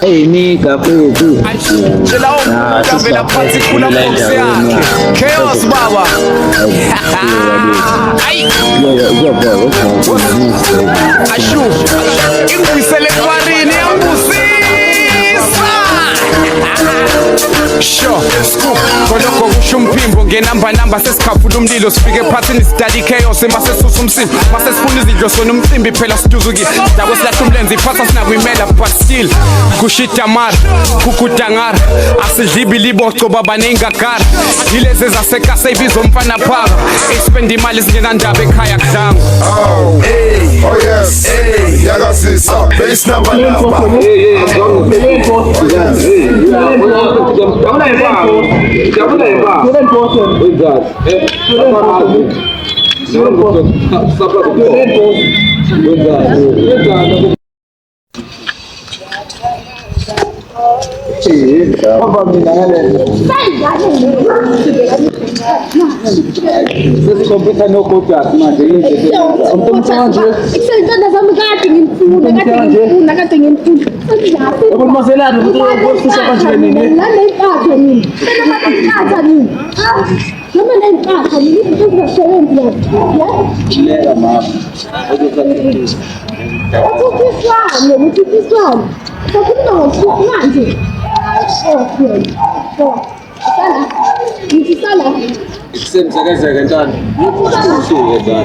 Hey nigga futhi. Tshela ukuvela phansi khula box yakhe. Chaos baba. Ay. Ashu. Ingibisele kwarini yambusisa. Sure, scoop. Koloko kusho umphimbo ngenamba sesikhafula umlilo sifike phathini study chaos emasesusa umsindo mase sifuna izidlo sona umcimbi phela siduzukile dabo silahla umlenze iphatha sinakuyimela but still kushita mar kukudangara asidlibi liboco baba nengagara yilezi zasekase ibizo umfana phaka expend imali zingenandaba ekhaya kudlanga oh hey oh yes hey yakasisa base number Sesikompyutha nogodas manje yini manje ikusentanda zami kade ngimfuna yabo maselana ukuthi manje nini nalempatho nini nalempatho nini noma nalempatho nini izosebenza leka mama ukuthiswane sakhuluma ngokuthi manje Ngisala. Isemsekezeke ntana. Usuke ntana.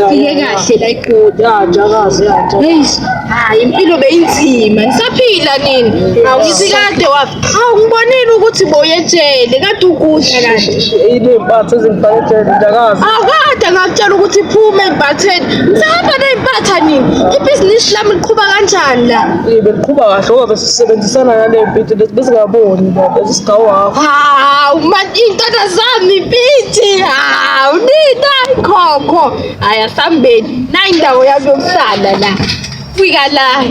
Fike kahle la iGoli Jakazi hey hayi impilo beyinzima ngisaphila nini awuthi kade ngibonile ukuthi boyetshele kade ukudla kahle inempatho ezingibhalethele Jakazi akade ngakutshela ukuthi iphume ebatheni ngihamba nezimpatha nini ibhizinisi lami liqhubeka kanjani la beliqhubeka kahle ngoba sisebenzisana nale mpitho besingaboni bese sigawa hawu manje intanda zami impiti hawu nina ikhokho haya sambeni nayindawo yami yokuhlala la fika la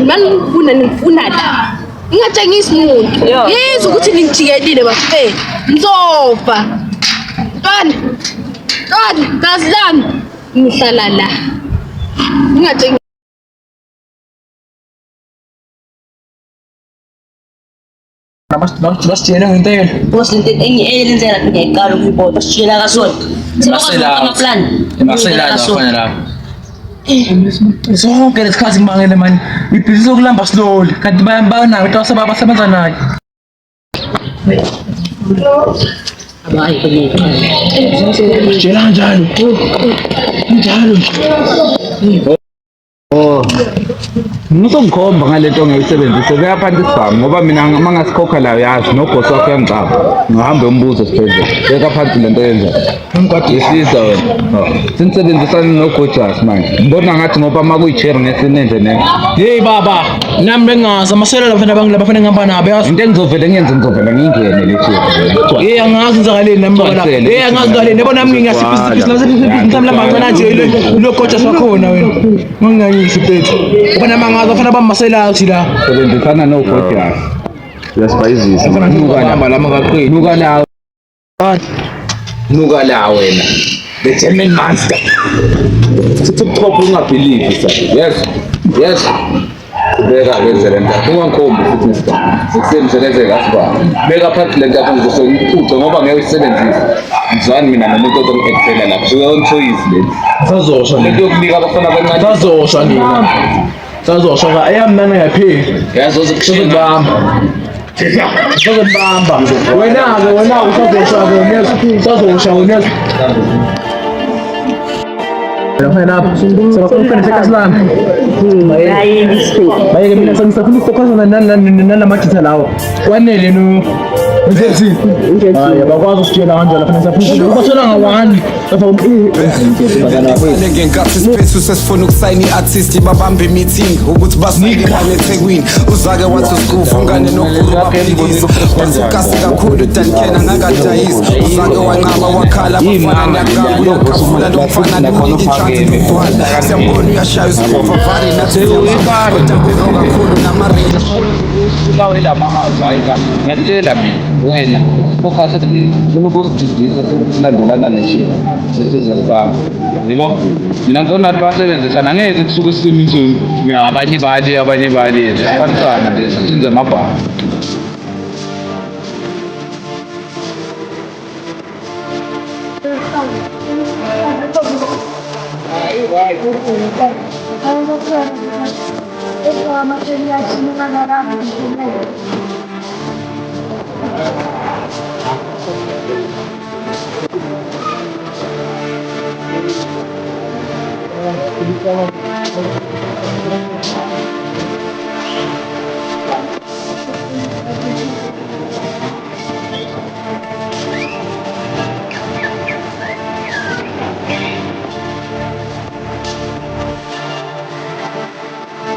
ngifuna la ngingatshengisi umuntu yizwa ukuthi ningijikelile bafike ngizofa ntwana kazi lami ngihlala la ngingatshengisi basitshele ngentela boss lento engiyenzela ngiyaqala ukuyibona basitshela kasona sebakwazi amaplan emasela khona la zonke lesikhathi ngibangele manje ibhizinisi lokulamba slowly kanti bayanayo into abasebenza nayo abayi kunye tshela kanjalo njalo Ngizokukhomba ngalento ngiyisebenzise kuyaphansi sami ngoba mina mangasikhokha la uyazi nobosi wakho uyangicaba ngihamba umbuzo sibhedlela beka phansi lento yenza ngikade isisa wena sinisebenzisana noGojas manje ngibona ngathi ngoba makuyicherry nesinenze ne hey baba nami bengazi amaselelo bafana bangilabafana ngihamba nabo yazi into engizovela ngiyenze ngizovela ngingene lethi hey angazi ngizakaleni nami baba hey angazi kaleni yabo nami ngiyasibhizinisi nami lamba nje lo Gojas wakhona wena mangangisi bethu ubona mangazi bafana bamasela uthi la sebenzisana noGojas uyasibhayizisa nuka lama kaQhweni nuka la wena the German monster sithi top ungabelieve yes beka lenze lento ungangikhombi futhi ngisibani sikusemsebenze kasibani beka phansi lento yakho ngizosengiphuce ngoba ngeke uyisebenzise ngizwani mina nomuntu ozongi-excela lapho so on choice le sazosha lento yokunika abafana abancane sazosha nina sazosha ayami nani yapheli yazoze kushibamba Sazobamba wena usazosha wena lapha sabafuna sekasilana bayeke mina sengisafuna ukufocus nalamatitha lawo kwanele no bakwazi ukutshela kanjalo khona saphezulu ubathola nga-1 ngenkathi isiphethu sesifuna ukusayina i-artist babambe imeeting ukuthi basinike eThekwini uzake wathi usikufungane nokhulu baphikisa wasukasi kakhulu dankena ngakadayisi uzake wanqaba wakhala abafana niyakabuyakafula lo mfana nemningi itshansi nogwala siyambona uyashaya usibovavari nathi kodambero kakhulu namarela ulawela amahazayika ngiyatshela mina wena focus ukuzididisa sinadlulana neshiya sesizalibanga yebo mina ngizona basebenzisana angeke kusuke simiso ngabanye bali abantwana lezi senze amabhanga